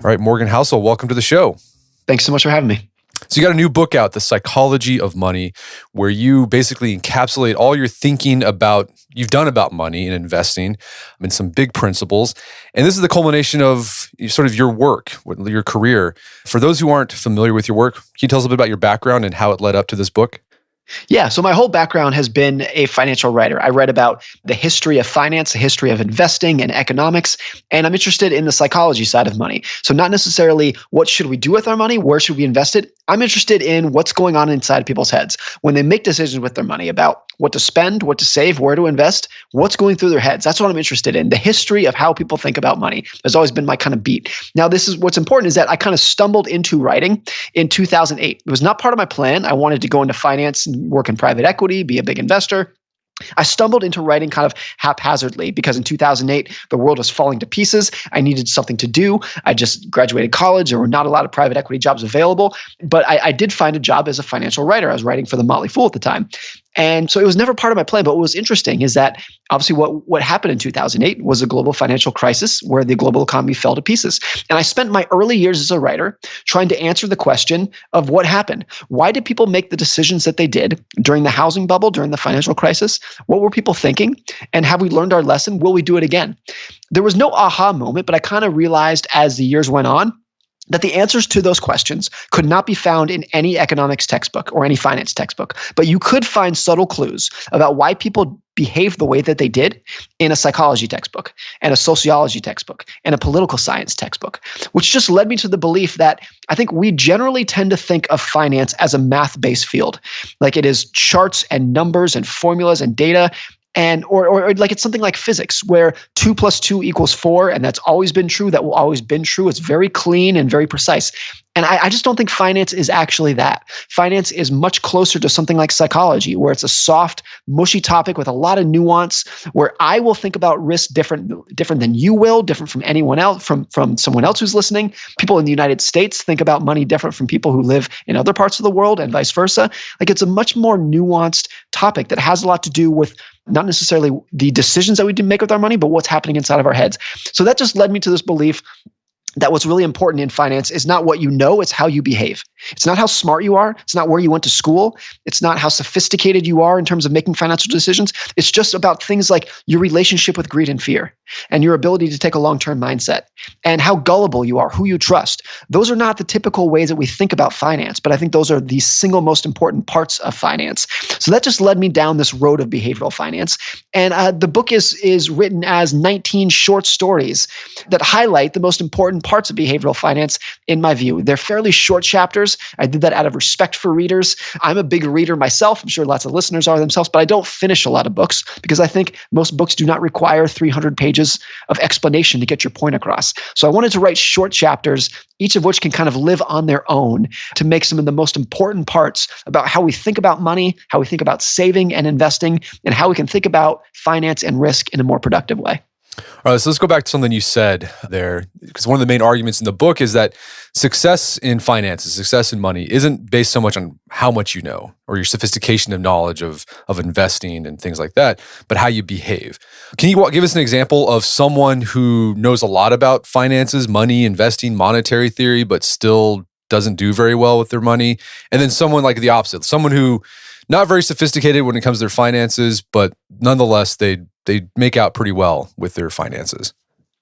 All right, Morgan Housel, welcome to the show. Thanks so much for having me. So you got a new book out, The Psychology of Money, where you basically encapsulate all your thinking you've done about money and investing and some big principles. And this is the culmination of sort of your work, your career. For those who aren't familiar with your work, can you tell us a bit about your background and how it led up to this book? Yeah, so my whole background has been a financial writer. I read about the history of finance, the history of investing and economics, and I'm interested in the psychology side of money. So not necessarily what should we do with our money, where should we invest it? I'm interested in what's going on inside people's heads when they make decisions with their money about what to spend, what to save, where to invest, what's going through their heads. That's what I'm interested in. The history of how people think about money has always been my kind of beat. Now, this is what's important is that I kind of stumbled into writing in 2008. It was not part of my plan. I wanted to go into finance and work in private equity, be a big investor. I stumbled into writing kind of haphazardly because in 2008, the world was falling to pieces. I needed something to do. I just graduated college. There were not a lot of private equity jobs available, but I did find a job as a financial writer. I was writing for The Motley Fool at the time. And so it was never part of my plan. But what was interesting is that obviously what happened in 2008 was a global financial crisis where the global economy fell to pieces. And I spent my early years as a writer trying to answer the question of what happened. Why did people make the decisions that they did during the housing bubble, during the financial crisis? What were people thinking? And have we learned our lesson? Will we do it again? There was no aha moment, but I kind of realized as the years went on that the answers to those questions could not be found in any economics textbook or any finance textbook, but you could find subtle clues about why people behave the way that they did in a psychology textbook and a sociology textbook and a political science textbook, which just led me to the belief that I think we generally tend to think of finance as a math-based field, like it is charts and numbers and formulas and data. And or like it's something like physics where 2 + 2 = 4, and that's always been true. That will always been true. It's very clean and very precise. And I just don't think finance is actually that. Finance is much closer to something like psychology, where it's a soft, mushy topic with a lot of nuance, where I will think about risk different than you will, different from anyone else, from someone else who's listening. People in the United States think about money different from people who live in other parts of the world, and vice versa. Like it's a much more nuanced topic that has a lot to do with not necessarily the decisions that we do make with our money, but what's happening inside of our heads. So that just led me to this belief that what's really important in finance is not what you know, it's how you behave. It's not how smart you are. It's not where you went to school. It's not how sophisticated you are in terms of making financial decisions. It's just about things like your relationship with greed and fear and your ability to take a long-term mindset and how gullible you are, who you trust. Those are not the typical ways that we think about finance, but I think those are the single most important parts of finance. So that just led me down this road of behavioral finance. And the book is written as 19 short stories that highlight the most important parts of behavioral finance in my view. They're fairly short chapters. I did that out of respect for readers. I'm a big reader myself. I'm sure lots of listeners are themselves, but I don't finish a lot of books because I think most books do not require 300 pages of explanation to get your point across. So I wanted to write short chapters, each of which can kind of live on their own to make some of the most important parts about how we think about money, how we think about saving and investing, and how we can think about finance and risk in a more productive way. All right, so let's go back to something you said there, because one of the main arguments in the book is that success in finances, success in money, isn't based so much on how much you know or your sophistication of knowledge of investing and things like that, but how you behave. Can you give us an example of someone who knows a lot about finances, money, investing, monetary theory, but still doesn't do very well with their money? And then someone like the opposite, someone who not very sophisticated when it comes to their finances, but nonetheless, they make out pretty well with their finances.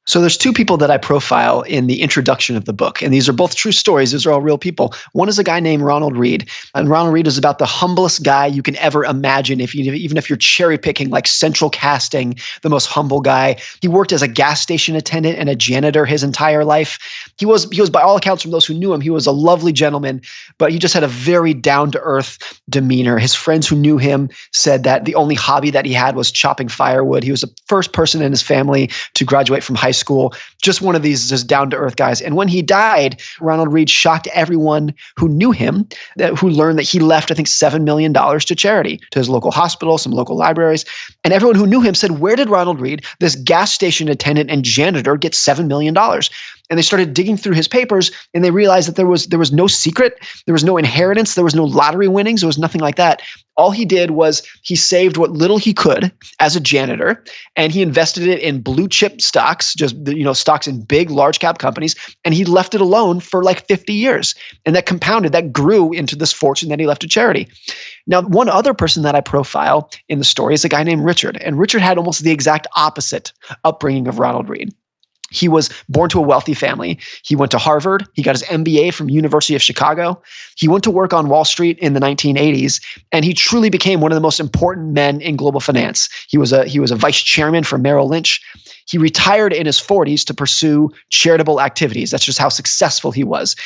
So there's two people that I profile in the introduction of the book, and these are both true stories. These are all real people. One is a guy named Ronald Reed, and Ronald Reed is about the humblest guy you can ever imagine. Even if you're cherry picking, like central casting, the most humble guy. He worked as a gas station attendant and a janitor his entire life. He was by all accounts, from those who knew him, he was a lovely gentleman, but he just had a very down to earth demeanor. His friends who knew him said that the only hobby that he had was chopping firewood. He was the first person in his family to graduate from high school, just one of these just down-to-earth guys. And when he died, Ronald Reed shocked everyone who knew him, who learned that he left, I think, $7 million to charity, to his local hospital, some local libraries. And everyone who knew him said, where did Ronald Reed, this gas station attendant and janitor, get $7 million? And they started digging through his papers, and they realized that there was no secret, there was no inheritance, there was no lottery winnings, there was nothing like that. All he did was he saved what little he could as a janitor, and he invested it in blue chip stocks, just stocks in big, large cap companies, and he left it alone for like 50 years. And that compounded, that grew into this fortune that he left to charity. Now, one other person that I profile in the story is a guy named Richard, and Richard had almost the exact opposite upbringing of Ronald Reed. He was born to a wealthy family. He went to Harvard. He got his MBA from University of Chicago. He went to work on Wall Street in the 1980s, and he truly became one of the most important men in global finance. He was a vice chairman for Merrill Lynch. He retired in his 40s to pursue charitable activities. That's just how successful he was.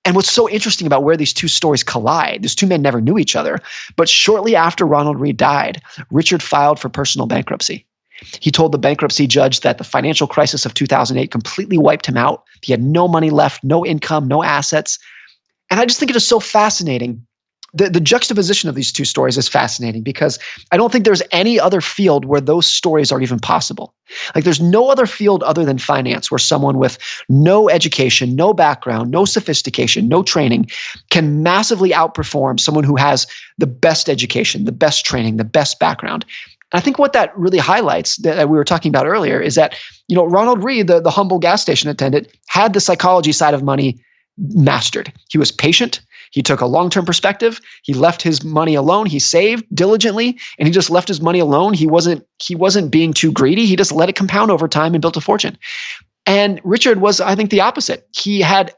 And what's so interesting about where these two stories collide, these two men never knew each other, but shortly after Ronald Reed died, Richard filed for personal bankruptcy. He told the bankruptcy judge that the financial crisis of 2008 completely wiped him out. He had no money left, no income, no assets. And I just think it is so fascinating. The juxtaposition of these two stories is fascinating because I don't think there's any other field where those stories are even possible. Like there's no other field other than finance where someone with no education, no background, no sophistication, no training can massively outperform someone who has the best education, the best training, the best background. I think what that really highlights that we were talking about earlier is that, Ronald Reed, the humble gas station attendant, had the psychology side of money mastered. He was patient. He took a long-term perspective. He left his money alone. He saved diligently, and he just left his money alone. He wasn't being too greedy. He just let it compound over time and built a fortune. And Richard was, I think, the opposite. He had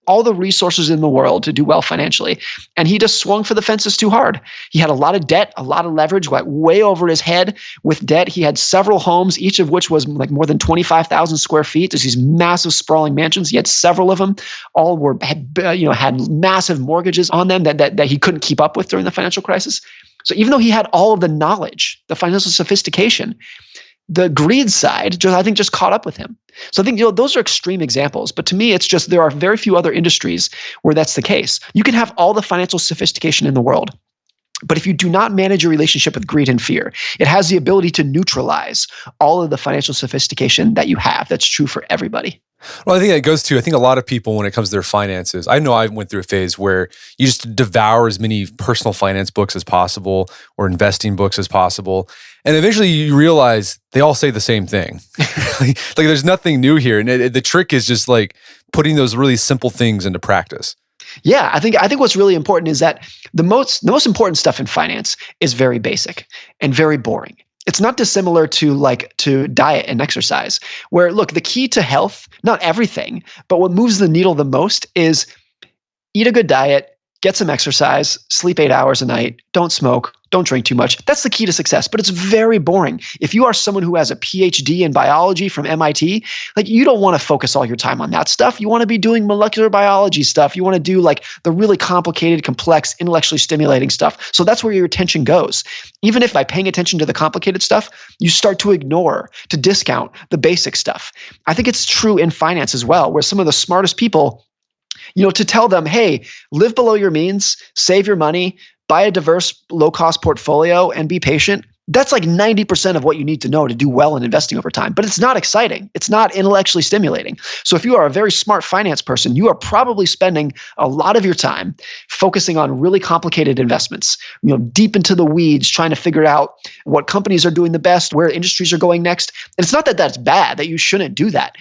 all the resources in the world to do well financially. And he just swung for the fences too hard. He had a lot of debt, a lot of leverage, went way over his head with debt. He had several homes, each of which was like more than 25,000 square feet. There's these massive sprawling mansions. He had several of them. All had massive mortgages on them that he couldn't keep up with during the financial crisis. So even though he had all of the knowledge, the financial sophistication, the greed side, I think, just caught up with him. So I think those are extreme examples. But to me, it's just there are very few other industries where that's the case. You can have all the financial sophistication in the world, but if you do not manage your relationship with greed and fear, it has the ability to neutralize all of the financial sophistication that you have. That's true for everybody. Well, I think that goes to, I think a lot of people when it comes to their finances, I know I went through a phase where you just devour as many personal finance books as possible or investing books as possible. And eventually you realize they all say the same thing. like there's nothing new here. And the trick is just like putting those really simple things into practice. Yeah, I think what's really important is that the most important stuff in finance is very basic and very boring. It's not dissimilar to diet and exercise, where look, the key to health, not everything, but what moves the needle the most is eat a good diet, get some exercise, sleep 8 hours a night, don't smoke, don't drink too much. That's the key to success, but it's very boring. If you are someone who has a PhD in biology from MIT, like you don't want to focus all your time on that stuff. You want to be doing molecular biology stuff. You want to do like the really complicated, complex, intellectually stimulating stuff. So that's where your attention goes. Even if by paying attention to the complicated stuff, you start to ignore, to discount the basic stuff. I think it's true in finance as well, where some of the smartest people, to tell them, hey, live below your means, save your money, buy a diverse, low-cost portfolio, and be patient. That's like 90% of what you need to know to do well in investing over time. But it's not exciting. It's not intellectually stimulating. So if you are a very smart finance person, you are probably spending a lot of your time focusing on really complicated investments, deep into the weeds, trying to figure out what companies are doing the best, where industries are going next. And it's not that that's bad, that you shouldn't do that.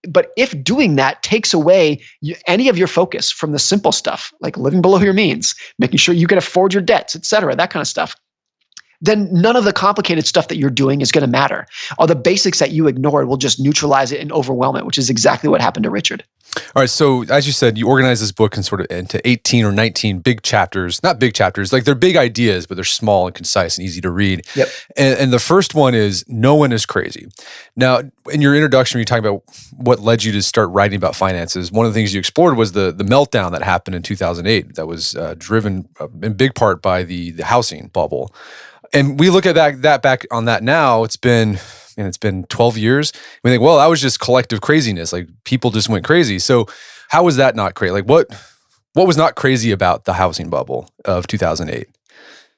But if doing that takes away any of your focus from the simple stuff, like living below your means, making sure you can afford your debts, et cetera, that kind of stuff, then none of the complicated stuff that you're doing is going to matter. All the basics that you ignored will just neutralize it and overwhelm it, which is exactly what happened to Richard. All right. So as you said, you organize this book into 18 or 19 big chapters, not big chapters, like they're big ideas, but they're small and concise and easy to read. Yep. And the first one is No One is Crazy. Now, in your introduction, when you talk about what led you to start writing about finances, one of the things you explored was the meltdown that happened in 2008 that was driven in big part by the housing bubble. And we look at that back on that now, it's been 12 years. We think, well, that was just collective craziness. Like people just went crazy. So how was that not crazy? Like what was not crazy about the housing bubble of 2008?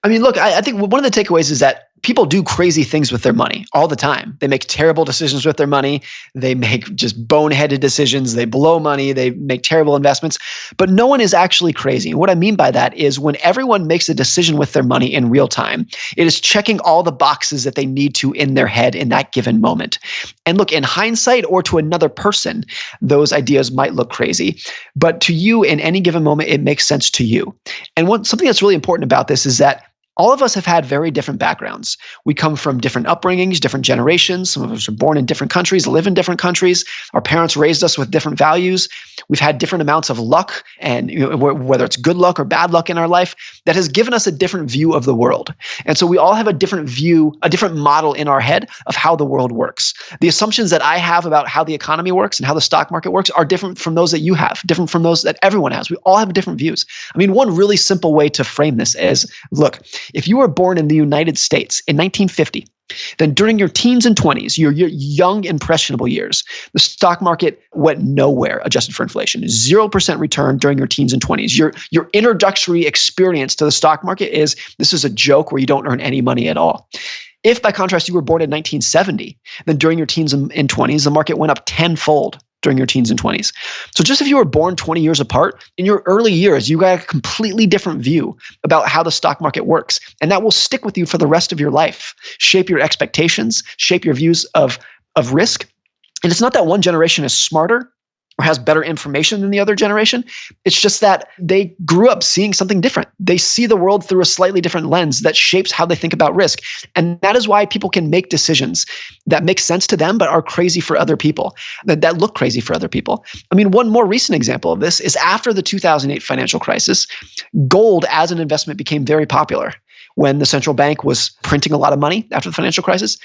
I mean, look, I think one of the takeaways is that people do crazy things with their money all the time. They make terrible decisions with their money. They make just boneheaded decisions. They blow money. They make terrible investments. But no one is actually crazy. And what I mean by that is when everyone makes a decision with their money in real time, it is checking all the boxes that they need to in their head in that given moment. And look, in hindsight or to another person, those ideas might look crazy. But to you, in any given moment, it makes sense to you. And something that's really important about this is that all of us have had very different backgrounds. We come from different upbringings, different generations. Some of us are born in different countries, live in different countries. Our parents raised us with different values. We've had different amounts of luck, and whether it's good luck or bad luck in our life, that has given us a different view of the world. And so we all have a different view, a different model in our head of how the world works. The assumptions that I have about how the economy works and how the stock market works are different from those that you have, different from those that everyone has. We all have different views. I mean, one really simple way to frame this is, look, if you were born in the United States in 1950, then during your teens and 20s, your young, impressionable years, the stock market went nowhere adjusted for inflation. 0% return during your teens and 20s. Your introductory experience to the stock market is this is a joke where you don't earn any money at all. If, by contrast, you were born in 1970, then during your teens and 20s, the market went up tenfold during your teens and 20s. So just if you were born 20 years apart, in your early years, you got a completely different view about how the stock market works. And that will stick with you for the rest of your life, shape your expectations, shape your views of risk. And it's not that one generation is smarter or has better information than the other generation. It's just that they grew up seeing something different. They see the world through a slightly different lens that shapes how they think about risk. And that is why people can make decisions that make sense to them, but are crazy for other people, that look crazy for other people. I mean, one more recent example of this is after the 2008 financial crisis, gold as an investment became very popular. When the central bank was printing a lot of money after the financial crisis,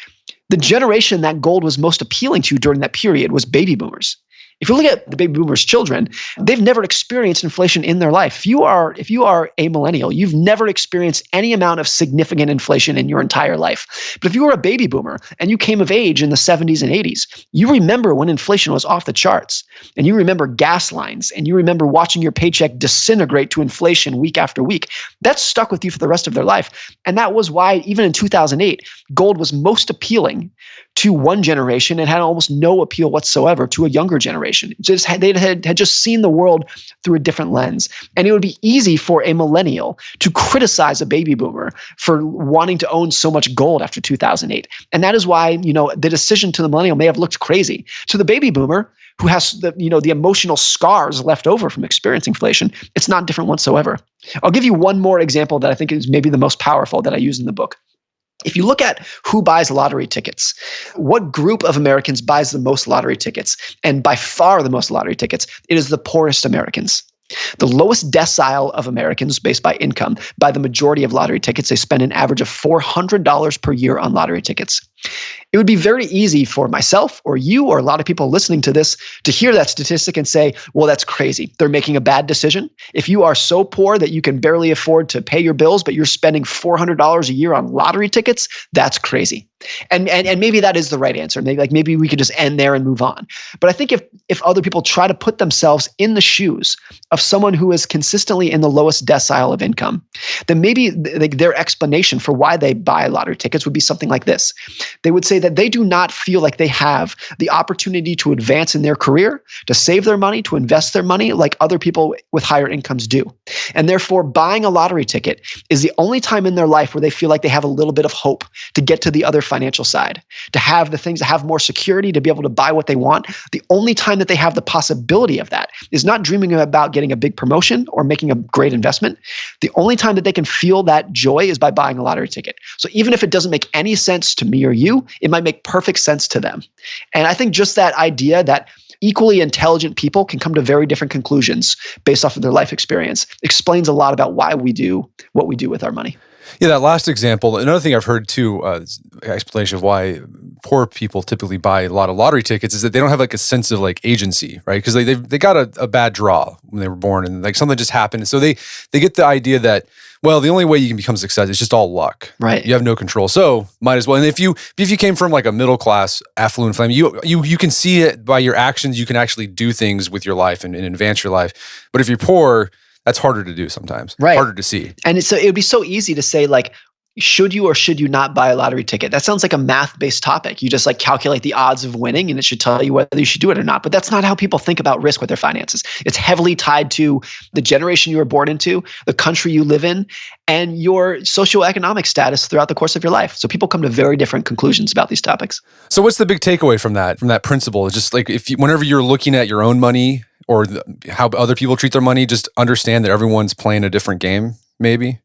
the generation that gold was most appealing to during that period was baby boomers. If you look at the baby boomers' children, they've never experienced inflation in their life. If you are a millennial, you've never experienced any amount of significant inflation in your entire life. But if you were a baby boomer and you came of age in the 70s and 80s, you remember when inflation was off the charts, and you remember gas lines, and you remember watching your paycheck disintegrate to inflation week after week. That's stuck with you for the rest of their life. And that was why, even in 2008, gold was most appealing to one generation and had almost no appeal whatsoever to a younger generation. They had just seen the world through a different lens. And it would be easy for a millennial to criticize a baby boomer for wanting to own so much gold after 2008. And that is why, the decision to the millennial may have looked crazy. To the baby boomer, who has the emotional scars left over from experiencing inflation, it's not different whatsoever. I'll give you one more example that I think is maybe the most powerful that I use in the book. If you look at who buys lottery tickets, what group of Americans buys the most lottery tickets, and by far the most lottery tickets, it is the poorest Americans. The lowest decile of Americans based by income buy the majority of lottery tickets. They spend an average of $400 per year on lottery tickets. It would be very easy for myself or you or a lot of people listening to this to hear that statistic and say, well, that's crazy. They're making a bad decision. If you are so poor that you can barely afford to pay your bills, but you're spending $400 a year on lottery tickets, that's crazy. And maybe that is the right answer. Maybe we could just end there and move on. But I think if other people try to put themselves in the shoes of someone who is consistently in the lowest decile of income, then maybe their explanation for why they buy lottery tickets would be something like this. They would say that they do not feel like they have the opportunity to advance in their career, to save their money, to invest their money like other people with higher incomes do. And therefore, buying a lottery ticket is the only time in their life where they feel like they have a little bit of hope to get to the other financial side, to have the things, to have more security, to be able to buy what they want. The only time that they have the possibility of that is not dreaming about getting a big promotion or making a great investment. The only time that they can feel that joy is by buying a lottery ticket. So even if it doesn't make any sense to me or you, it might make perfect sense to them. And I think just that idea that equally intelligent people can come to very different conclusions based off of their life experience explains a lot about why we do what we do with our money. Yeah, that last example, another thing I've heard too, explanation of why poor people typically buy a lot of lottery tickets is that they don't have a sense of agency, right? Because they got a bad draw when they were born and something just happened. And so they get the idea that, well, the only way you can become successful is just all luck. Right. You have no control. So might as well. And if you came from a middle class, affluent family, you can see it by your actions. You can actually do things with your life and advance your life. But if you're poor, that's harder to do sometimes. Right. Harder to see. And so it would be so easy to say should you or should you not buy a lottery ticket? That sounds like a math-based topic. You just like calculate the odds of winning and it should tell you whether you should do it or not. But that's not how people think about risk with their finances. It's heavily tied to the generation you were born into, the country you live in, and your socioeconomic status throughout the course of your life. So people come to very different conclusions about these topics. So what's the big takeaway from that principle? It's just like whenever you're looking at your own money or how other people treat their money, just understand that everyone's playing a different game, maybe?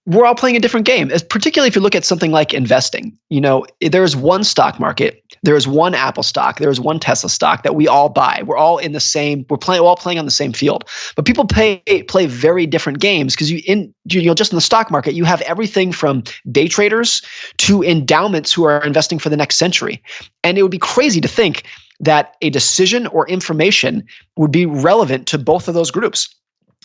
We're all playing a different game, particularly if you look at something like investing. There is one stock market, there is one Apple stock, there is one Tesla stock that we all buy. We're all in the same, we're all playing on the same field. But people play very different games because just in the stock market, you have everything from day traders to endowments who are investing for the next century. And it would be crazy to think that a decision or information would be relevant to both of those groups.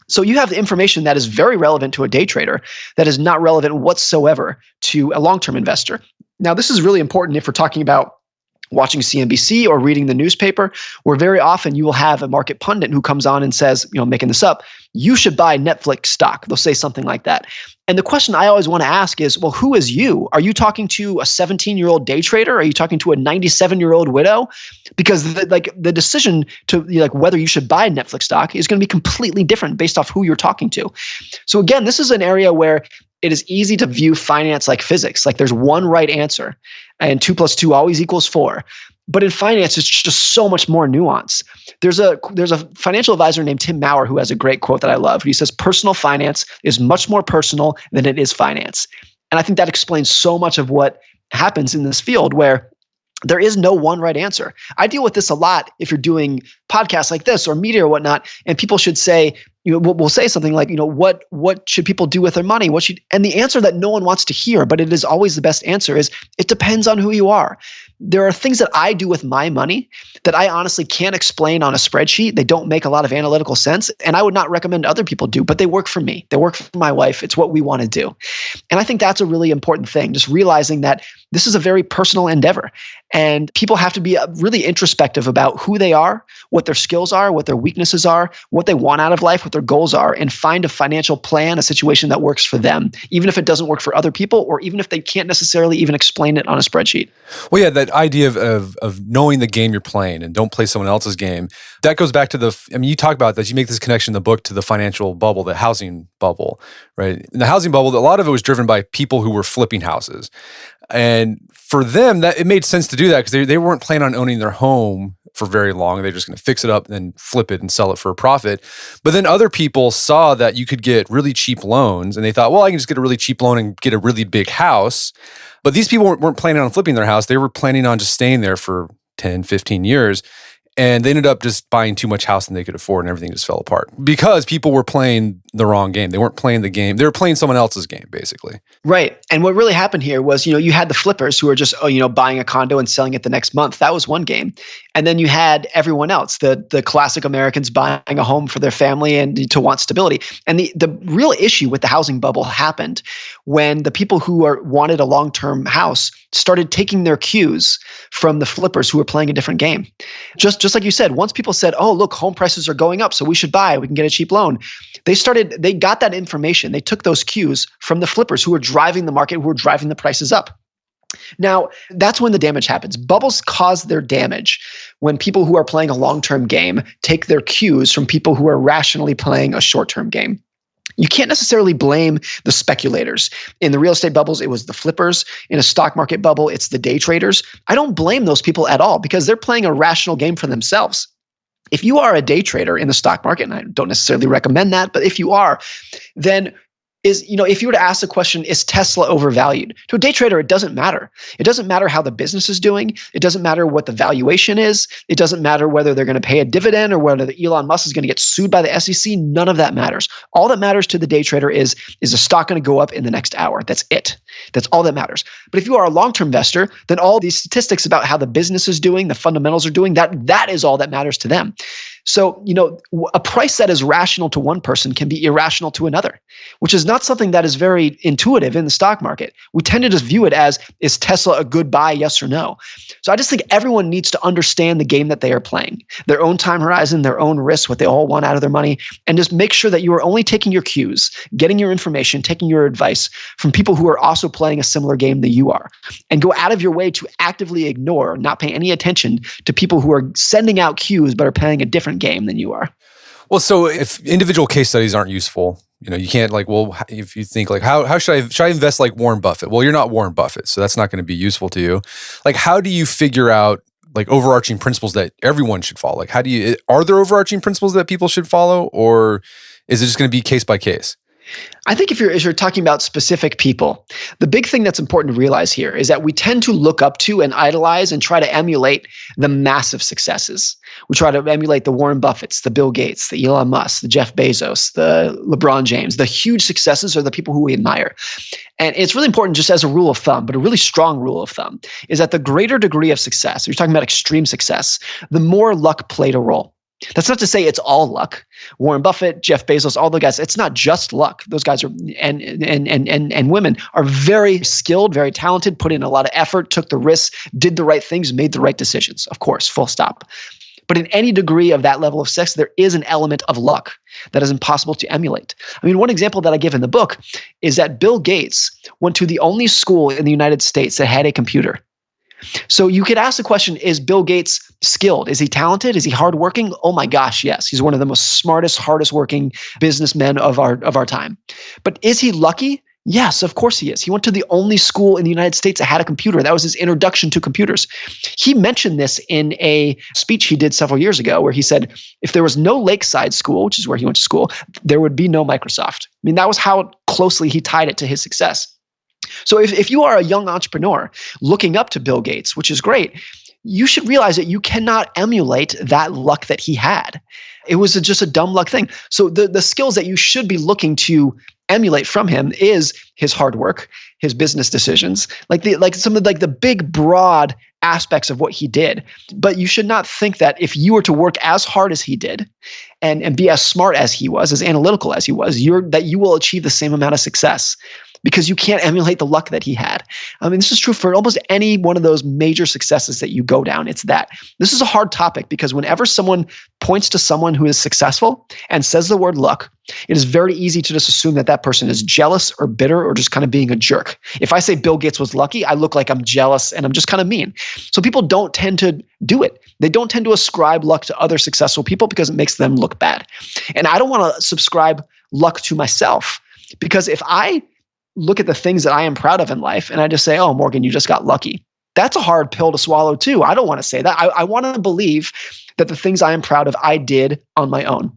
So you have information that is very relevant to a day trader that is not relevant whatsoever to a long-term investor. Now, this is really important if we're talking about watching CNBC or reading the newspaper, where very often you will have a market pundit who comes on and says, making this up, you should buy Netflix stock. They'll say something like that. And the question I always want to ask is, well, who is you? Are you talking to a 17-year-old day trader? Are you talking to a 97-year-old widow? Because the decision to whether you should buy Netflix stock is going to be completely different based off who you're talking to. So again, this is an area where it is easy to view finance like physics. Like there's one right answer and 2 + 2 always equals 4. But in finance, it's just so much more nuance. There's a financial advisor named Tim Maurer who has a great quote that I love. He says, personal finance is much more personal than it is finance. And I think that explains so much of what happens in this field where there is no one right answer. I deal with this a lot if you're doing podcasts like this or media or whatnot, and people should say, we'll say something like, what should people do with their money? And the answer that no one wants to hear, but it is always the best answer is, it depends on who you are. There are things that I do with my money that I honestly can't explain on a spreadsheet. They don't make a lot of analytical sense, and I would not recommend other people do, but they work for me. They work for my wife. It's what we want to do. And I think that's a really important thing, just realizing that this is a very personal endeavor, and people have to be really introspective about who they are, what their skills are, what their weaknesses are, what they want out of life, what their goals are, and find a financial plan, a situation that works for them, even if it doesn't work for other people, or even if they can't necessarily even explain it on a spreadsheet. Well, yeah, that idea of knowing the game you're playing and don't play someone else's game, that goes back to you talk about that, you make this connection in the book to the financial bubble, the housing bubble, right? In the housing bubble, a lot of it was driven by people who were flipping houses. And for them, that it made sense to do that because they weren't planning on owning their home for very long. They're just going to fix it up and then flip it and sell it for a profit. But then other people saw that you could get really cheap loans and they thought, well, I can just get a really cheap loan and get a really big house. But these people weren't planning on flipping their house. They were planning on just staying there for 10, 15 years. And they ended up just buying too much house than they could afford and everything just fell apart because people were playing the wrong game. They weren't playing the game. They were playing someone else's game, basically. Right. And what really happened here was, you had the flippers who were just, buying a condo and selling it the next month. That was one game. And then you had everyone else, the classic Americans buying a home for their family and to want stability. And the real issue with the housing bubble happened when the people who wanted a long-term house started taking their cues from the flippers who were playing a different game. Just like you said, once people said, oh, look, home prices are going up, so we should buy, we can get a cheap loan. They got that information. They took those cues from the flippers who were driving the market, who were driving the prices up. Now, that's when the damage happens. Bubbles cause their damage when people who are playing a long-term game take their cues from people who are rationally playing a short-term game. You can't necessarily blame the speculators. In the real estate bubbles, it was the flippers. In a stock market bubble, it's the day traders. I don't blame those people at all because they're playing a rational game for themselves. If you are a day trader in the stock market, and I don't necessarily recommend that, but if you are, then if you were to ask the question, is Tesla overvalued? To a day trader, it doesn't matter. It doesn't matter how the business is doing. It doesn't matter what the valuation is. It doesn't matter whether they're going to pay a dividend or whether Elon Musk is going to get sued by the SEC. None of that matters. All that matters to the day trader is the stock going to go up in the next hour? That's it. That's all that matters. But if you are a long-term investor, then all these statistics about how the business is doing, the fundamentals are doing, that is all that matters to them. So, a price that is rational to one person can be irrational to another, which is not something that is very intuitive in the stock market. We tend to just view it as, is Tesla a good buy, yes or no? So I just think everyone needs to understand the game that they are playing, their own time horizon, their own risks, what they all want out of their money, and just make sure that you are only taking your cues, getting your information, taking your advice from people who are also playing a similar game that you are, and go out of your way to actively ignore, not pay any attention to people who are sending out cues but are playing a different game than you are. Well, so if individual case studies aren't useful, you can't if you think how should I invest like Warren Buffett? Well, you're not Warren Buffett, so that's not going to be useful to you. Like, how do you figure out overarching principles that everyone should follow? Like, are there overarching principles that people should follow, or is it just going to be case by case? I think if you're talking about specific people, the big thing that's important to realize here is that we tend to look up to and idolize and try to emulate the massive successes. We try to emulate the Warren Buffetts, the Bill Gates, the Elon Musk, the Jeff Bezos, the LeBron James. The huge successes are the people who we admire. And it's really important, just as a rule of thumb, but a really strong rule of thumb, is that the greater degree of success, if you're talking about extreme success, the more luck played a role. That's not to say it's all luck. Warren Buffett, Jeff Bezos, all the guys, it's not just luck. Those guys are and women are very skilled, very talented, put in a lot of effort, took the risks, did the right things, made the right decisions. Of course, full stop. But in any degree of that level of success, there is an element of luck that is impossible to emulate. I mean, one example that I give in the book is that Bill Gates went to the only school in the United States that had a computer. So you could ask the question, is Bill Gates skilled? Is he talented? Is he hardworking? Oh my gosh, yes. He's one of the most smartest, hardest working businessmen of our time. But is he lucky? Yes, of course he is. He went to the only school in the United States that had a computer. That was his introduction to computers. He mentioned this in a speech he did several years ago where he said, if there was no Lakeside School, which is where he went to school, there would be no Microsoft. I mean, that was how closely he tied it to his success. So if you are a young entrepreneur looking up to Bill Gates, which is great, you should realize that you cannot emulate that luck that he had. It was just a dumb luck thing. So the skills that you should be looking to emulate from him is his hard work, his business decisions, like some of the big broad aspects of what he did. But you should not think that if you were to work as hard as he did and be as smart as he was, as analytical as he was, that you will achieve the same amount of success, because you can't emulate the luck that he had. I mean, this is true for almost any one of those major successes that you go down. It's that. This is a hard topic because whenever someone points to someone who is successful and says the word luck, it is very easy to just assume that that person is jealous or bitter or just kind of being a jerk. If I say Bill Gates was lucky, I look like I'm jealous and I'm just kind of mean. So people don't tend to do it. They don't tend to ascribe luck to other successful people because it makes them look bad. And I don't want to subscribe luck to myself, because if I look at the things that I am proud of in life and I just say, oh, Morgan, you just got lucky, that's a hard pill to swallow too. I don't want to say that. I want to believe that the things I am proud of, I did on my own.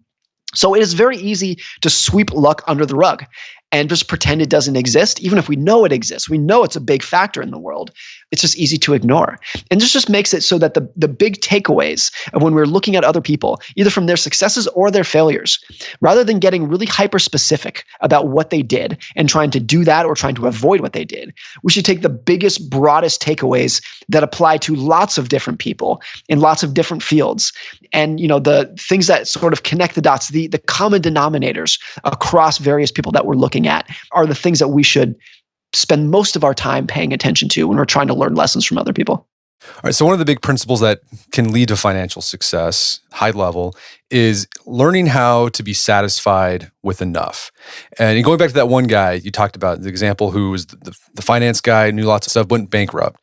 So it is very easy to sweep luck under the rug and just pretend it doesn't exist, even if we know it exists. We know it's a big factor in the world. It's just easy to ignore. And this just makes it so that the big takeaways of when we're looking at other people, either from their successes or their failures, rather than getting really hyper-specific about what they did and trying to do that or trying to avoid what they did, we should take the biggest, broadest takeaways that apply to lots of different people in lots of different fields. And the things that sort of connect the dots, the common denominators across various people that we're looking at are the things that we should spend most of our time paying attention to when we're trying to learn lessons from other people. All right. So one of the big principles that can lead to financial success, high level, is learning how to be satisfied with enough. And going back to that one guy you talked about, the example who was the finance guy, knew lots of stuff, went bankrupt.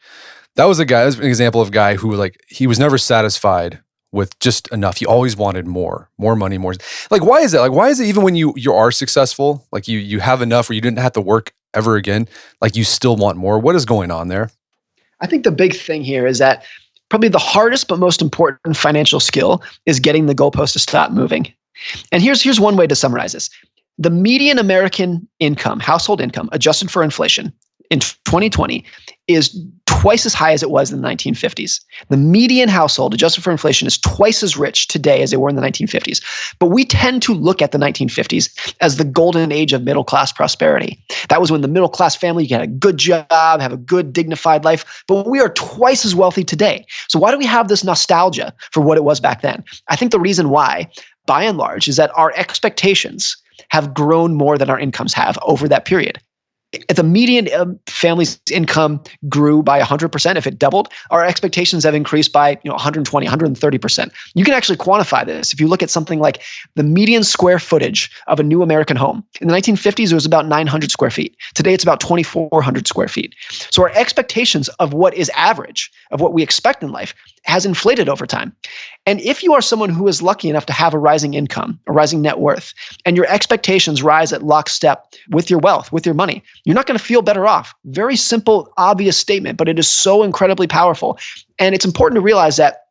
That was an example of a guy who he was never satisfied with just enough. He always wanted more money, more. Why is that? Why is it even when you are successful, you have enough or you didn't have to work ever again, you still want more? What is going on there? I think the big thing here is that probably the hardest but most important financial skill is getting the goalpost to stop moving. And here's one way to summarize this. The median American income, household income, adjusted for inflation in 2020 is twice as high as it was in the 1950s. The median household, adjusted for inflation, is twice as rich today as they were in the 1950s. But we tend to look at the 1950s as the golden age of middle-class prosperity. That was when the middle-class family had a good job, have a good, dignified life. But we are twice as wealthy today. So why do we have this nostalgia for what it was back then? I think the reason why, by and large, is that our expectations have grown more than our incomes have over that period. If the median family's income grew by 100%, if it doubled, our expectations have increased by 120, 130%. You can actually quantify this. If you look at something like the median square footage of a new American home, in the 1950s, it was about 900 square feet. Today, it's about 2,400 square feet. So our expectations of what is average, of what we expect in life, has inflated over time. And if you are someone who is lucky enough to have a rising income, a rising net worth, and your expectations rise at lockstep with your wealth, with your money, you're not going to feel better off. Very simple, obvious statement, but it is so incredibly powerful. And it's important to realize that,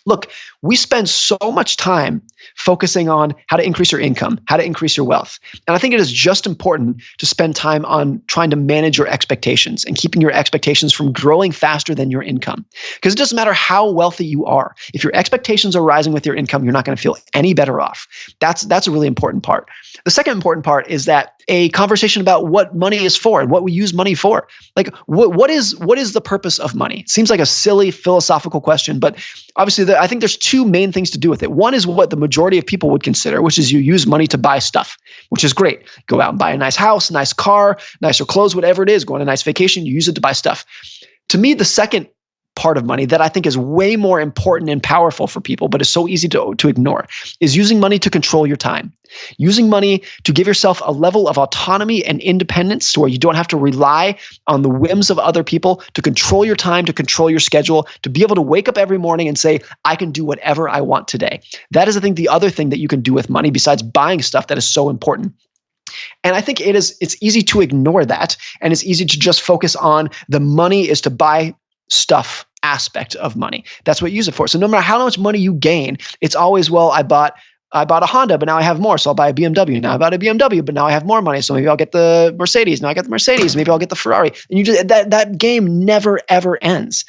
look, we spend so much time focusing on how to increase your income, how to increase your wealth. And I think it is just important to spend time on trying to manage your expectations and keeping your expectations from growing faster than your income. Because it doesn't matter how wealthy you are. If your expectations are rising with your income, you're not going to feel any better off. That's a really important part. The second important part is that a conversation about what money is for and what we use money for. Like, what is the purpose of money? It seems like a silly philosophical question, but obviously I think there's two main things to do with it. One is what the majority of people would consider, which is you use money to buy stuff, which is great. Go out and buy a nice house, nice car, nicer clothes, whatever it is, go on a nice vacation, you use it to buy stuff. To me, the second part of money that I think is way more important and powerful for people, but is so easy to ignore, is using money to control your time. Using money to give yourself a level of autonomy and independence to where you don't have to rely on the whims of other people to control your time, to control your schedule, to be able to wake up every morning and say, I can do whatever I want today. That is, I think, the other thing that you can do with money besides buying stuff that is so important. And I think it's easy to ignore that, and it's easy to just focus on the money is to buy stuff aspect of money. That's what you use it for. So no matter how much money you gain, it's always, well, I bought a Honda, but now I have more, so I'll buy a BMW. Now I bought a BMW, but now I have more money, so maybe I'll get the Mercedes. Now I got the Mercedes, maybe I'll get the Ferrari. And you just that game never ever ends.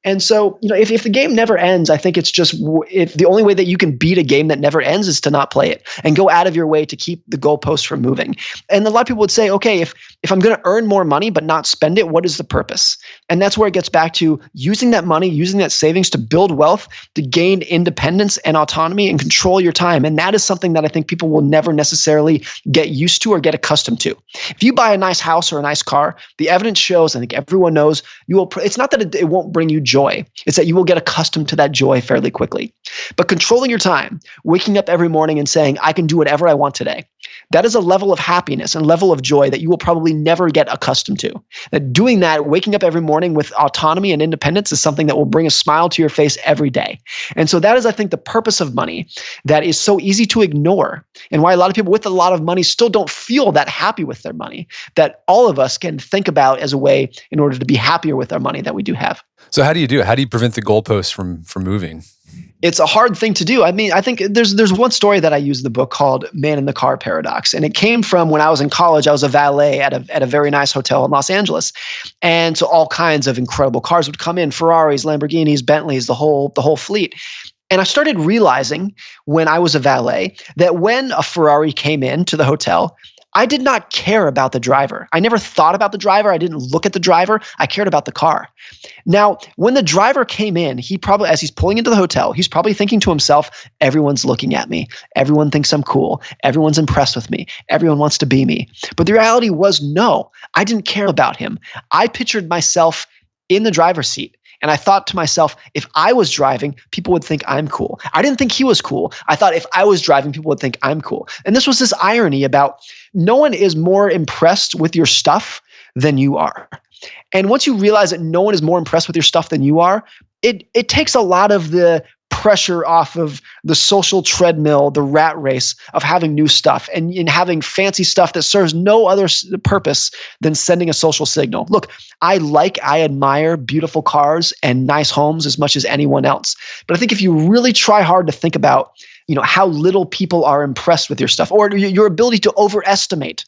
And so, if the game never ends, I think it's just if the only way that you can beat a game that never ends is to not play it and go out of your way to keep the goalposts from moving. And a lot of people would say, okay, if I'm going to earn more money but not spend it, what is the purpose? And that's where it gets back to using that money, using that savings to build wealth, to gain independence and autonomy and control your time. And that is something that I think people will never necessarily get used to or get accustomed to. If you buy a nice house or a nice car, the evidence shows, I think everyone knows, it's not that it won't bring you joy. It's that you will get accustomed to that joy fairly quickly. But controlling your time, waking up every morning and saying, I can do whatever I want today, that is a level of happiness and level of joy that you will probably never get accustomed to. That doing that, waking up every morning with autonomy and independence is something that will bring a smile to your face every day. And so that is, I think, the purpose of money that is so easy to ignore, and why a lot of people with a lot of money still don't feel that happy with their money, that all of us can think about as a way in order to be happier with our money that we do have. So how do you do it? How do you prevent the goalposts from moving? It's a hard thing to do. I mean, I think there's one story that I use in the book called Man in the Car Paradox. And it came from when I was in college. I was a valet at a very nice hotel in Los Angeles. And so all kinds of incredible cars would come in, Ferraris, Lamborghinis, Bentleys, the whole fleet. And I started realizing when I was a valet that when a Ferrari came in to the hotel, I did not care about the driver. I never thought about the driver. I didn't look at the driver. I cared about the car. Now, when the driver came in, he probably, as he's pulling into the hotel, he's probably thinking to himself, everyone's looking at me. Everyone thinks I'm cool. Everyone's impressed with me. Everyone wants to be me. But the reality was, no, I didn't care about him. I pictured myself in the driver's seat. And I thought to myself, if I was driving, people would think I'm cool. I didn't think he was cool. I thought if I was driving, people would think I'm cool. And this was this irony about no one is more impressed with your stuff than you are. And once you realize that no one is more impressed with your stuff than you are, it takes a lot of the pressure off of the social treadmill, the rat race of having new stuff and in having fancy stuff that serves no other purpose than sending a social signal. Look, I admire beautiful cars and nice homes as much as anyone else. But I think if you really try hard to think about, how little people are impressed with your stuff, or your ability to overestimate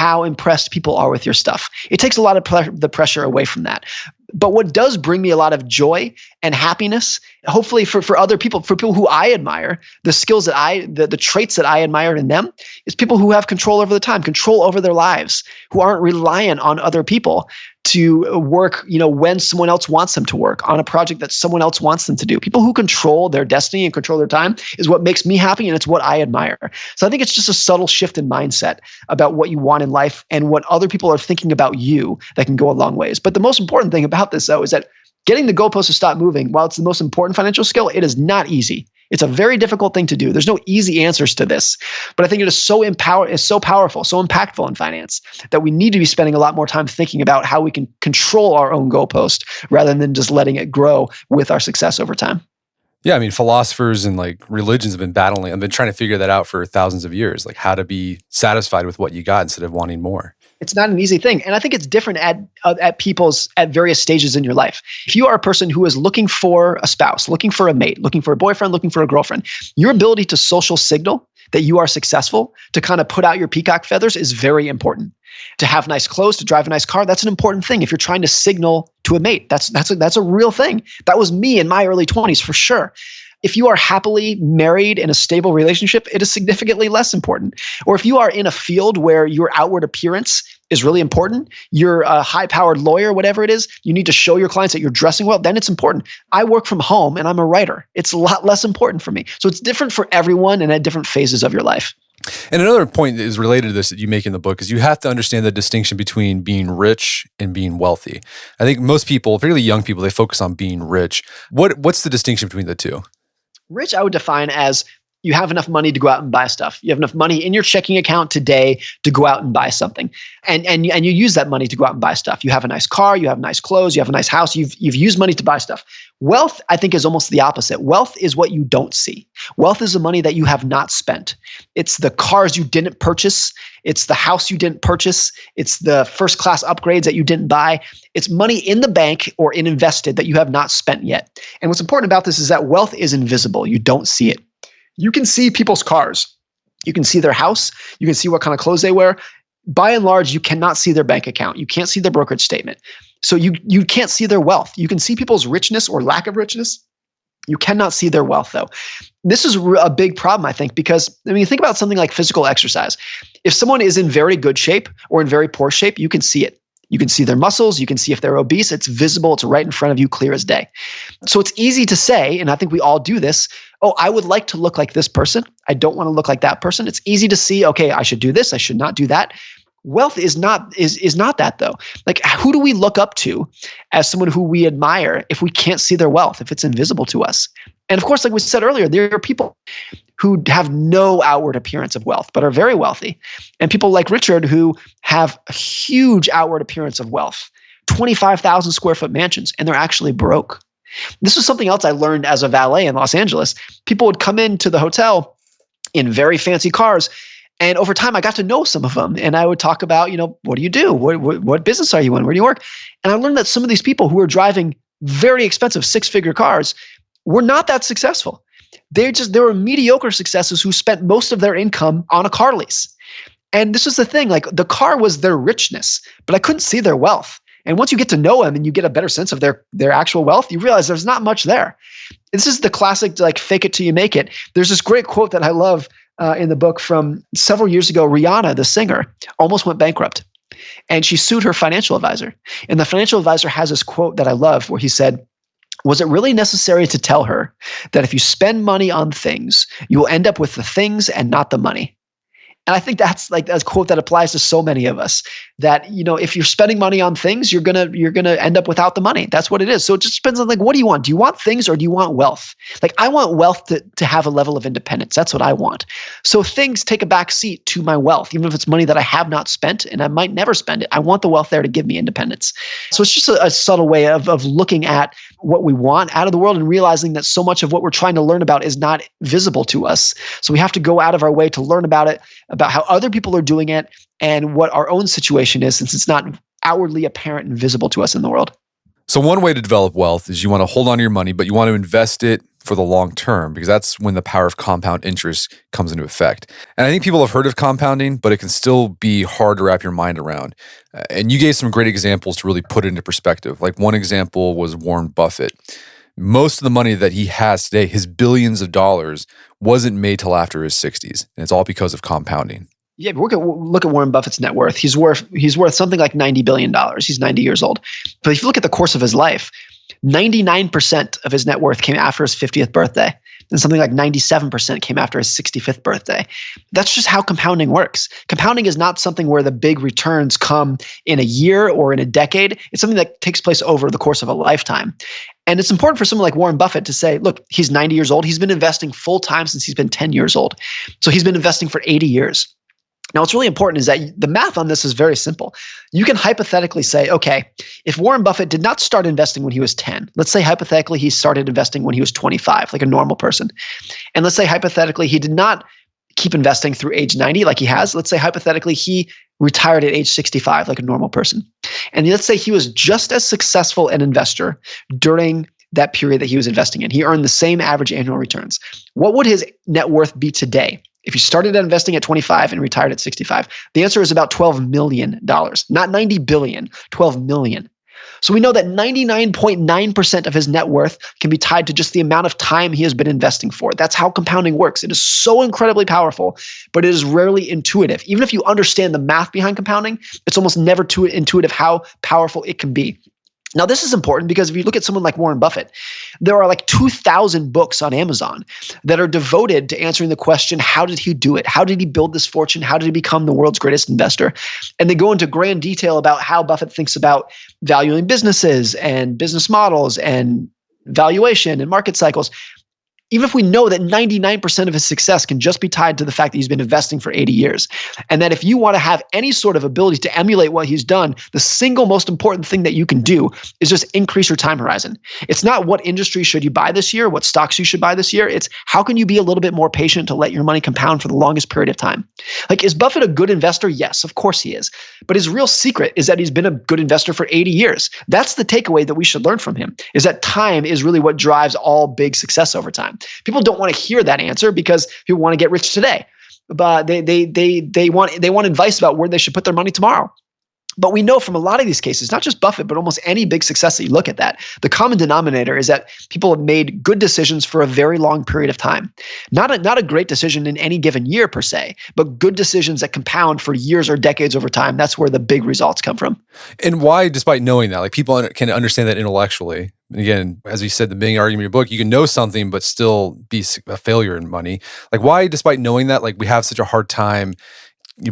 how impressed people are with your stuff. It takes a lot of the pressure away from that. But what does bring me a lot of joy and happiness, hopefully for other people, for people who I admire, the skills that the traits that I admire in them, is people who have control over the time, control over their lives, who aren't reliant on other people to work, when someone else wants them to work on a project that someone else wants them to do. People who control their destiny and control their time is what makes me happy, and it's what I admire. So I think it's just a subtle shift in mindset about what you want in life and what other people are thinking about you that can go a long ways. But the most important thing about this, though, is that getting the goalposts to stop moving, while it's the most important financial skill, it is not easy. It's a very difficult thing to do. There's no easy answers to this. But I think it is so powerful, so impactful in finance that we need to be spending a lot more time thinking about how we can control our own goalpost rather than just letting it grow with our success over time. Yeah, I mean, philosophers and religions have been battling. I've been trying to figure that out for thousands of years, like how to be satisfied with what you got instead of wanting more. It's not an easy thing. And I think it's different at various stages in your life. If you are a person who is looking for a spouse, looking for a mate, looking for a boyfriend, looking for a girlfriend, your ability to social signal that you are successful, to kind of put out your peacock feathers, is very important. To have nice clothes, to drive a nice car, that's an important thing. If you're trying to signal to a mate, that's a real thing. That was me in my early 20s for sure. If you are happily married in a stable relationship, it is significantly less important. Or if you are in a field where your outward appearance is really important, you're a high-powered lawyer, whatever it is, you need to show your clients that you're dressing well, then it's important. I work from home and I'm a writer. It's a lot less important for me. So it's different for everyone and at different phases of your life. And another point that is related to this that you make in the book is you have to understand the distinction between being rich and being wealthy. I think most people, particularly young people, they focus on being rich. What's the distinction between the two? Rich, I would define as you have enough money to go out and buy stuff. You have enough money in your checking account today to go out and buy something. And you use that money to go out and buy stuff. You have a nice car, you have nice clothes, you have a nice house, you've used money to buy stuff. Wealth, I think, is almost the opposite. Wealth is what you don't see. Wealth is the money that you have not spent. It's the cars you didn't purchase. It's the house you didn't purchase. It's the first class upgrades that you didn't buy. It's money in the bank or in invested that you have not spent yet. And what's important about this is that wealth is invisible. You don't see it. You can see people's cars. You can see their house. You can see what kind of clothes they wear. By and large, you cannot see their bank account. You can't see their brokerage statement. So you can't see their wealth. You can see people's richness or lack of richness. You cannot see their wealth, though. This is a big problem, I think, because you think about something like physical exercise. If someone is in very good shape or in very poor shape, you can see it. You can see their muscles. You can see if they're obese. It's visible. It's right in front of you, clear as day. So it's easy to say, and I think we all do this, oh, I would like to look like this person. I don't want to look like that person. It's easy to see, okay, I should do this. I should not do that. Wealth is not that, though. Like, who do we look up to as someone who we admire if we can't see their wealth, if it's invisible to us? And of course, like we said earlier, there are people who have no outward appearance of wealth, but are very wealthy. And people like Richard who have a huge outward appearance of wealth, 25,000 square foot mansions, and they're actually broke. This was something else I learned as a valet in Los Angeles. People would come into the hotel in very fancy cars. And over time, I got to know some of them. And I would talk about, what do you do? What business are you in? Where do you work? And I learned that some of these people who were driving very expensive six-figure cars were not that successful. They were mediocre successes who spent most of their income on a car lease. And this was the thing, like the car was their richness, but I couldn't see their wealth. And once you get to know them and you get a better sense of their actual wealth, you realize there's not much there. This is the classic, like, fake it till you make it. There's this great quote that I love in the book from several years ago. Rihanna, the singer, almost went bankrupt. And she sued her financial advisor. And the financial advisor has this quote that I love where he said, was it really necessary to tell her that if you spend money on things, you will end up with the things and not the money? And I think that's like a quote that applies to so many of us, that, if you're spending money on things, you're gonna end up without the money. That's what it is. So it just depends on, like, what do you want? Do you want things or do you want wealth? Like, I want wealth to have a level of independence. That's what I want. So things take a back seat to my wealth, even if it's money that I have not spent and I might never spend it. I want the wealth there to give me independence. So it's just a subtle way of looking at what we want out of the world and realizing that so much of what we're trying to learn about is not visible to us. So we have to go out of our way to learn about it, about how other people are doing it, and what our own situation is, since it's not outwardly apparent and visible to us in the world. So one way to develop wealth is you want to hold on to your money, but you want to invest it for the long term, because that's when the power of compound interest comes into effect. And I think people have heard of compounding, but it can still be hard to wrap your mind around. And you gave some great examples to really put it into perspective. Like one example was Warren Buffett. Most of the money that he has today, his billions of dollars, wasn't made till after his 60s. And it's all because of compounding. Yeah, but look at Warren Buffett's net worth. He's worth something like $90 billion. He's 90 years old. But if you look at the course of his life, 99% of his net worth came after his 50th birthday. And something like 97% came after his 65th birthday. That's just how compounding works. Compounding is not something where the big returns come in a year or in a decade. It's something that takes place over the course of a lifetime. And it's important for someone like Warren Buffett to say, look, he's 90 years old. He's been investing full time since he's been 10 years old. So he's been investing for 80 years. Now, what's really important is that the math on this is very simple. You can hypothetically say, okay, if Warren Buffett did not start investing when he was 10, let's say hypothetically he started investing when he was 25, like a normal person. And let's say hypothetically he did not keep investing through age 90 like he has. Let's say hypothetically he retired at age 65 like a normal person. And let's say he was just as successful an investor during that period that he was investing in. He earned the same average annual returns. What would his net worth be today if he started investing at 25 and retired at 65? The answer is about $12 million, not 90 billion, 12 million. So we know that 99.9% of his net worth can be tied to just the amount of time he has been investing for. That's how compounding works. It is so incredibly powerful, but it is rarely intuitive. Even if you understand the math behind compounding, it's almost never too intuitive how powerful it can be. Now, this is important because if you look at someone like Warren Buffett, there are like 2,000 books on Amazon that are devoted to answering the question, how did he do it? How did he build this fortune? How did he become the world's greatest investor? And they go into grand detail about how Buffett thinks about valuing businesses and business models and valuation and market cycles. Even if we know that 99% of his success can just be tied to the fact that he's been investing for 80 years. And that if you want to have any sort of ability to emulate what he's done, the single most important thing that you can do is just increase your time horizon. It's not what industry should you buy this year, what stocks you should buy this year. It's how can you be a little bit more patient to let your money compound for the longest period of time. Like, is Buffett a good investor? Yes, of course he is. But his real secret is that he's been a good investor for 80 years. That's the takeaway that we should learn from him, is that time is really what drives all big success over time. People don't want to hear that answer because people want to get rich today, but they want advice about where they should put their money tomorrow. But we know from a lot of these cases, not just Buffett, but almost any big success that you look at that, the common denominator is that people have made good decisions for a very long period of time. Not a great decision in any given year per se, but good decisions that compound for years or decades over time. That's where the big results come from. And why, despite knowing that, like people can understand that intellectually. And again, as you said, the main argument of your book, you can know something but still be a failure in money. Like why, despite knowing that, like we have such a hard time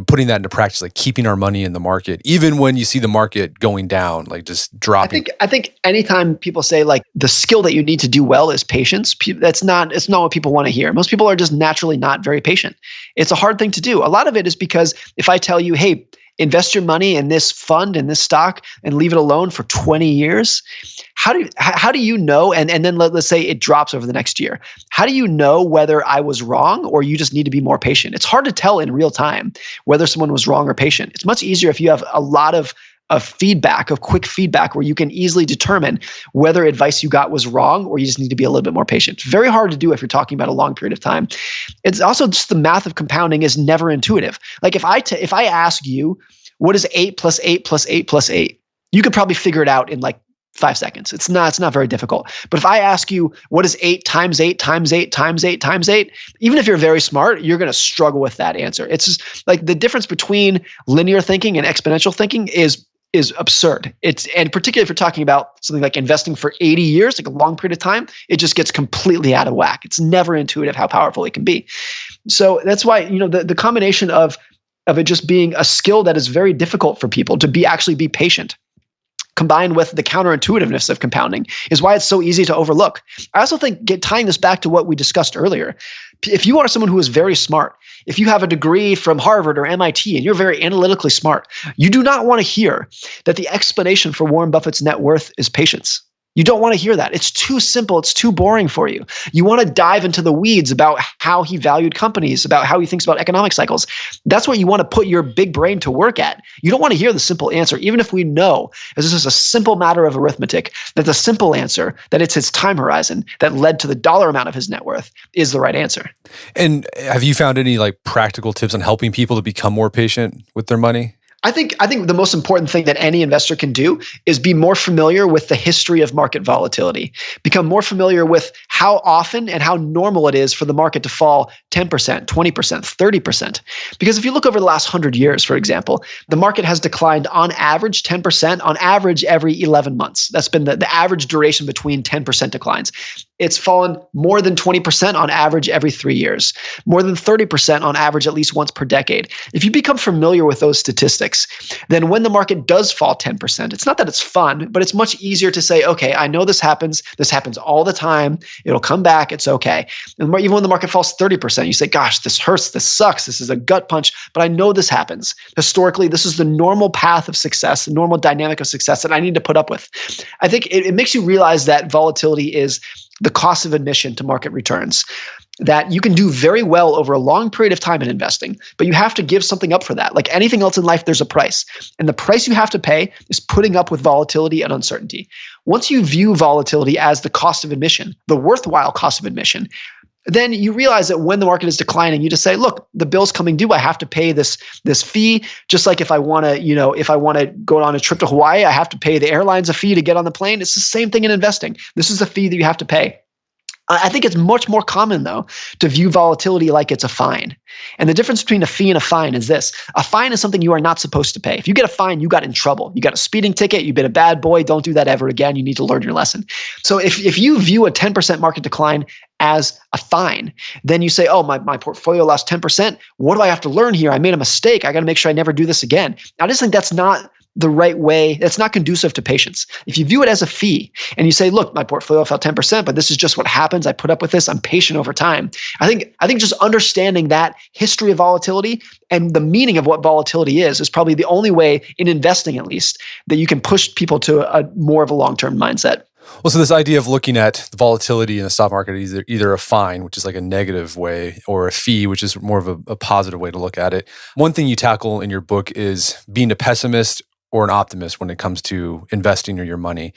putting that into practice, like keeping our money in the market, even when you see the market going down, like just dropping. I think anytime people say like the skill that you need to do well is patience, it's not what people want to hear. Most people are just naturally not very patient. It's a hard thing to do. A lot of it is because if I tell you, hey, invest your money in this fund, in this stock, and leave it alone for 20 years. How do you know? And then let's say it drops over the next year. How do you know whether I was wrong or you just need to be more patient? It's hard to tell in real time whether someone was wrong or patient. It's much easier if you have a lot of feedback, of quick feedback, where you can easily determine whether advice you got was wrong or you just need to be a little bit more patient. It's very hard to do if you're talking about a long period of time. It's also just the math of compounding is never intuitive. Like if I ask you, what is 8 plus 8 plus 8 plus 8? You could probably figure it out in like 5 seconds. It's not very difficult. But if I ask you, what is 8 times 8 times 8 times 8 times 8? Even if you're very smart, you're going to struggle with that answer. It's just like the difference between linear thinking and exponential thinking is absurd. And particularly if you're talking about something like investing for 80 years, like a long period of time, it just gets completely out of whack. It's never intuitive how powerful it can be. So that's why, the combination of it just being a skill that is very difficult for people to actually be patient, combined with the counterintuitiveness of compounding, is why it's so easy to overlook. I also think, tying this back to what we discussed earlier, if you are someone who is very smart, if you have a degree from Harvard or MIT and you're very analytically smart, you do not want to hear that the explanation for Warren Buffett's net worth is patience. You don't want to hear that. It's too simple. It's too boring for you. You want to dive into the weeds about how he valued companies, about how he thinks about economic cycles. That's what you want to put your big brain to work at. You don't want to hear the simple answer, even if we know, as this is a simple matter of arithmetic, that the simple answer, that it's his time horizon that led to the dollar amount of his net worth, is the right answer. And have you found any like practical tips on helping people to become more patient with their money? I think the most important thing that any investor can do is be more familiar with the history of market volatility. Become more familiar with how often and how normal it is for the market to fall 10%, 20%, 30%. Because if you look over the last 100 years, for example, the market has declined on average 10%, on average every 11 months. That's been the average duration between 10% declines. It's fallen more than 20% on average every 3 years, more than 30% on average at least once per decade. If you become familiar with those statistics, then when the market does fall 10%, it's not that it's fun, but it's much easier to say, okay, I know this happens. This happens all the time. It'll come back. It's okay. And even when the market falls 30%, you say, gosh, this hurts. This sucks. This is a gut punch, but I know this happens. Historically, this is the normal path of success, the normal dynamic of success that I need to put up with. I think it makes you realize that volatility is the cost of admission to market returns, that you can do very well over a long period of time in investing, but you have to give something up for that. Like anything else in life, there's a price. And the price you have to pay is putting up with volatility and uncertainty. Once you view volatility as the cost of admission, the worthwhile cost of admission, then you realize that when the market is declining, you just say, look, the bill's coming due. I have to pay this fee. Just like if I want to go on a trip to Hawaii, I have to pay the airlines a fee to get on the plane. It's the same thing in investing. This is a fee that you have to pay. I think it's much more common, though, to view volatility like it's a fine. And the difference between a fee and a fine is this. A fine is something you are not supposed to pay. If you get a fine, you got in trouble. You got a speeding ticket. You've been a bad boy. Don't do that ever again. You need to learn your lesson. So if you view a 10% market decline as a fine, then you say, oh, my portfolio lost 10%. What do I have to learn here? I made a mistake. I got to make sure I never do this again. I just think that's not the right way. That's not conducive to patience. If you view it as a fee and you say, look, my portfolio fell 10%, but this is just what happens. I put up with this. I'm patient over time. I think just understanding that history of volatility and the meaning of what volatility is probably the only way, in investing at least, that you can push people to a more of a long-term mindset. Well, so this idea of looking at the volatility in the stock market is either a fine, which is like a negative way, or a fee, which is more of a positive way to look at it. One thing you tackle in your book is being a pessimist or an optimist when it comes to investing or your money.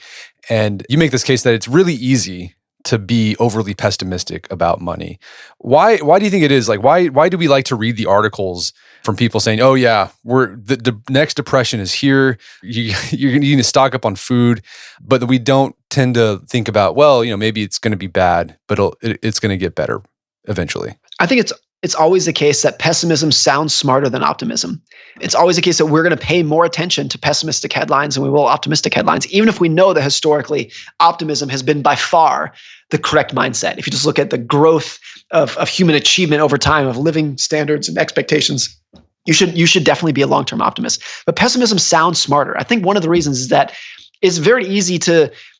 And you make this case that it's really easy to be overly pessimistic about money. Why do you think it is? Like, why do we like to read the articles from people saying, oh yeah, the next depression is here. You're need to stock up on food, but we don't tend to think about, well, maybe it's going to be bad, but it's going to get better eventually. I think it's always the case that pessimism sounds smarter than optimism. It's always the case that we're going to pay more attention to pessimistic headlines than we will optimistic headlines, even if we know that historically optimism has been by far the correct mindset. If you just look at the growth of human achievement over time, of living standards and expectations, you should definitely be a long-term optimist. But pessimism sounds smarter. I think one of the reasons is that it's very easy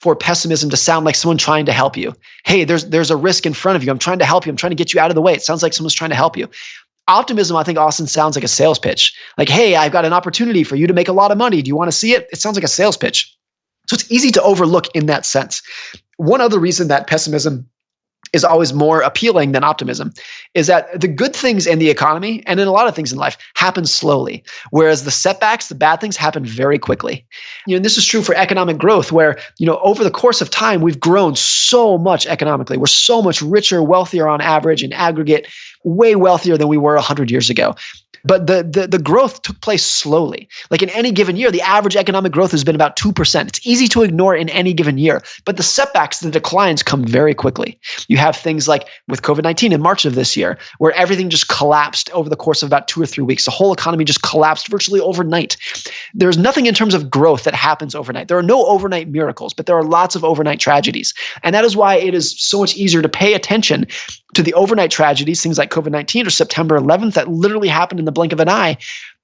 for pessimism to sound like someone trying to help you. Hey, there's a risk in front of you. I'm trying to help you. I'm trying to get you out of the way. It sounds like someone's trying to help you. Optimism, I think, often sounds like a sales pitch. Like, hey, I've got an opportunity for you to make a lot of money. Do you want to see it? It sounds like a sales pitch. So it's easy to overlook in that sense. One other reason that pessimism is always more appealing than optimism is that the good things in the economy and in a lot of things in life happen slowly, whereas the setbacks, the bad things, happen very quickly. And this is true for economic growth, where over the course of time we've grown so much economically. We're so much richer, wealthier on average, in aggregate, way wealthier than we were 100 years ago. But the growth took place slowly. Like in any given year, the average economic growth has been about 2%. It's easy to ignore in any given year. But the setbacks, the declines come very quickly. You have things like with COVID-19 in March of this year, where everything just collapsed over the course of about 2 or 3 weeks. The whole economy just collapsed virtually overnight. There's nothing in terms of growth that happens overnight. There are no overnight miracles, but there are lots of overnight tragedies. And that is why it is so much easier to pay attention to the overnight tragedies, things like COVID-19 or September 11th, that literally happened in the blink of an eye.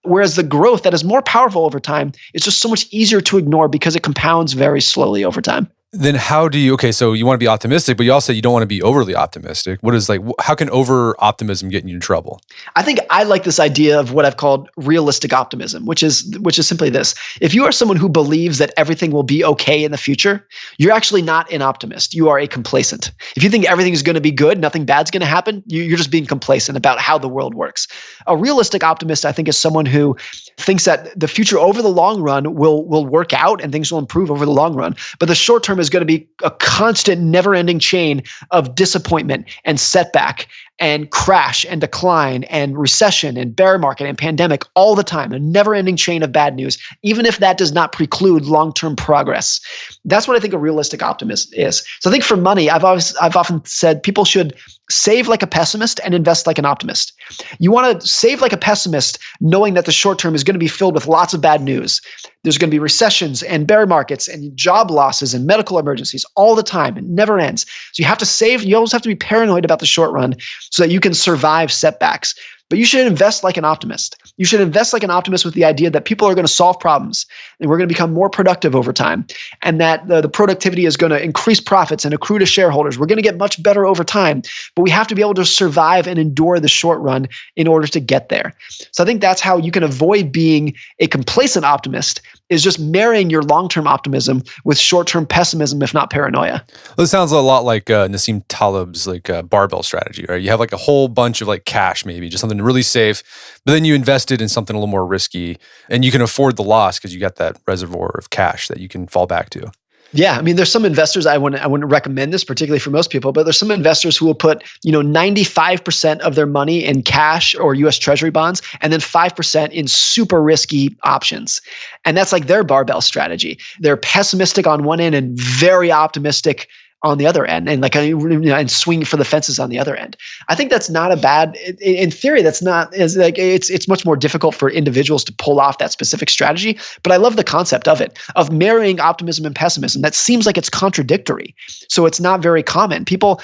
Whereas the growth that is more powerful over time is just so much easier to ignore because it compounds very slowly over time. Then how do you, okay, so you want to be optimistic, but you also you don't want to be overly optimistic. What is like, how can over optimism get you in trouble? I think I like this idea of what I've called realistic optimism, which is simply this. If you are someone who believes that everything will be okay in the future, you're actually not an optimist. You are a complacent. If you think everything is going to be good, nothing bad's going to happen, you're just being complacent about how the world works. A realistic optimist, I think, is someone who thinks that the future over the long run will work out and things will improve over the long run. But the short term is going to be a constant, never-ending chain of disappointment and setback and crash and decline and recession and bear market and pandemic all the time, a never-ending chain of bad news, even if that does not preclude long-term progress. That's what I think a realistic optimist is. So I think for money, I've often said people should save like a pessimist and invest like an optimist. You want to save like a pessimist, knowing that the short term is going to be filled with lots of bad news. There's going to be recessions and bear markets and job losses and medical emergencies all the time. It never ends. So you have to save. You always have to be paranoid about the short run so that you can survive setbacks. But you should invest like an optimist. You should invest like an optimist with the idea that people are going to solve problems and we're going to become more productive over time, and that the productivity is going to increase profits and accrue to shareholders. We're going to get much better over time, but we have to be able to survive and endure the short run in order to get there. So I think that's how you can avoid being a complacent optimist, is just marrying your long-term optimism with short-term pessimism, if not paranoia. Well, this sounds a lot like Nassim Taleb's like barbell strategy, right? You have like a whole bunch of like cash, maybe just something really safe, but then you invested in something a little more risky, and you can afford the loss because you got that reservoir of cash that you can fall back to. Yeah, I mean, there's some investors, I wouldn't recommend this particularly for most people, but there's some investors who will put 95% of their money in cash or U.S. Treasury bonds, and then 5% in super risky options, and that's like their barbell strategy. They're pessimistic on one end and very optimistic on the other end, and and swinging for the fences on the other end. I think that's not a bad. In theory, that's not is like it's much more difficult for individuals to pull off that specific strategy. But I love the concept of it, of marrying optimism and pessimism. That seems like it's contradictory, so it's not very common. People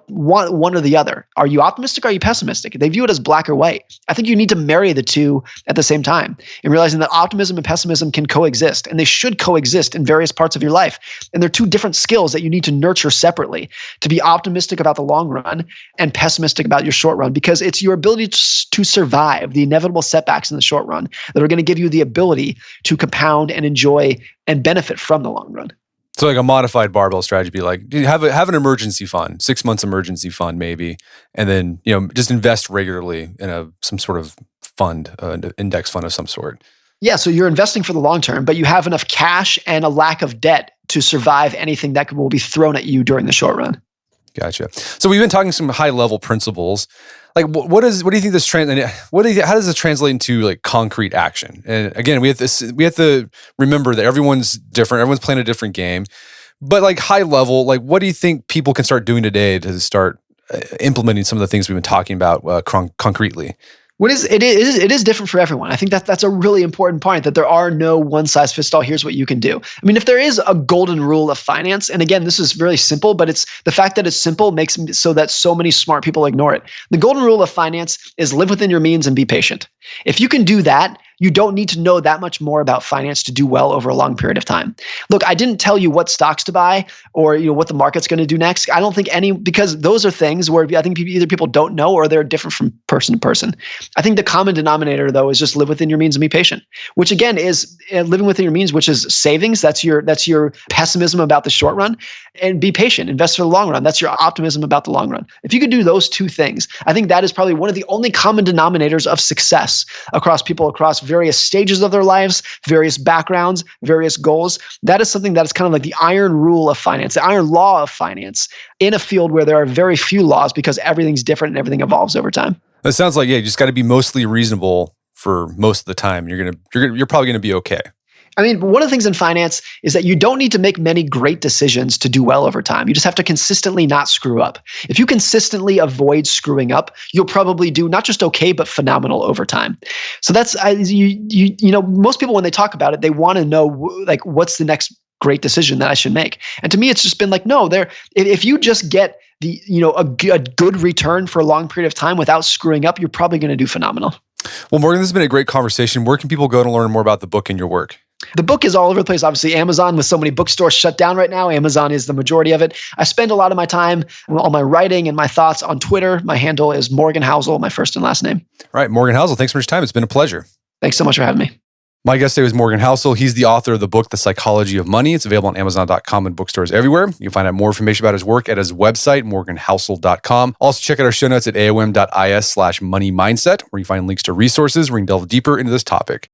want one or the other. Are you optimistic or are you pessimistic? They view it as black or white. I think you need to marry the two at the same time, and realizing that optimism and pessimism can coexist, and they should coexist in various parts of your life. And they're two different skills that you need to nurture separately, to be optimistic about the long run and pessimistic about your short run, because it's your ability to survive the inevitable setbacks in the short run that are going to give you the ability to compound and enjoy and benefit from the long run. So like a modified barbell strategy, be like, have an emergency fund, 6 months emergency fund maybe, and then just invest regularly in some sort of fund, an index fund of some sort. Yeah, so you're investing for the long term, but you have enough cash and a lack of debt to survive anything that will be thrown at you during the short run. Gotcha. So we've been talking some high level principles. Like, what do you think this how does this translate into like concrete action? And again, we have to remember that everyone's different. Everyone's playing a different game. But like high level, like what do you think people can start doing today to start implementing some of the things we've been talking about concretely? It is different for everyone. I think that's a really important point, that there are no one size fits all. Here's what you can do. I mean, if there is a golden rule of finance, and again, this is very simple, but it's the fact that it's simple makes it so that so many smart people ignore it. The golden rule of finance is live within your means and be patient. If you can do that, you don't need to know that much more about finance to do well over a long period of time. Look, I didn't tell you what stocks to buy or what the market's going to do next. I don't think because those are things where I think either people don't know or they're different from person to person. I think the common denominator, though, is just live within your means and be patient, which again is living within your means, which is savings. That's your pessimism about the short run, and be patient, invest for the long run. That's your optimism about the long run. If you could do those two things, I think that is probably one of the only common denominators of success across people across various stages of their lives, various backgrounds, various goals. That is something that is kind of like the iron rule of finance, the iron law of finance, in a field where there are very few laws because everything's different and everything evolves over time. It sounds like, you just got to be mostly reasonable for most of the time. You're probably going to be okay. I mean, one of the things in finance is that you don't need to make many great decisions to do well over time. You just have to consistently not screw up. If you consistently avoid screwing up, you'll probably do not just okay, but phenomenal over time. So that's, most people, when they talk about it, they want to know, like, what's the next great decision that I should make? And to me, it's just been like, no, if you just get a good return for a long period of time without screwing up, you're probably going to do phenomenal. Well, Morgan, this has been a great conversation. Where can people go to learn more about the book and your work? The book is all over the place. Obviously, Amazon, with so many bookstores shut down right now, Amazon is the majority of it. I spend a lot of my time, all my writing and my thoughts on Twitter. My handle is Morgan Housel, my first and last name. All right, Morgan Housel, thanks for your time. It's been a pleasure. Thanks so much for having me. My guest today was Morgan Housel. He's the author of the book, The Psychology of Money. It's available on Amazon.com and bookstores everywhere. You can find out more information about his work at his website, morganhousel.com. Also, check out our show notes at aom.is/moneymindset, where you find links to resources where you can delve deeper into this topic.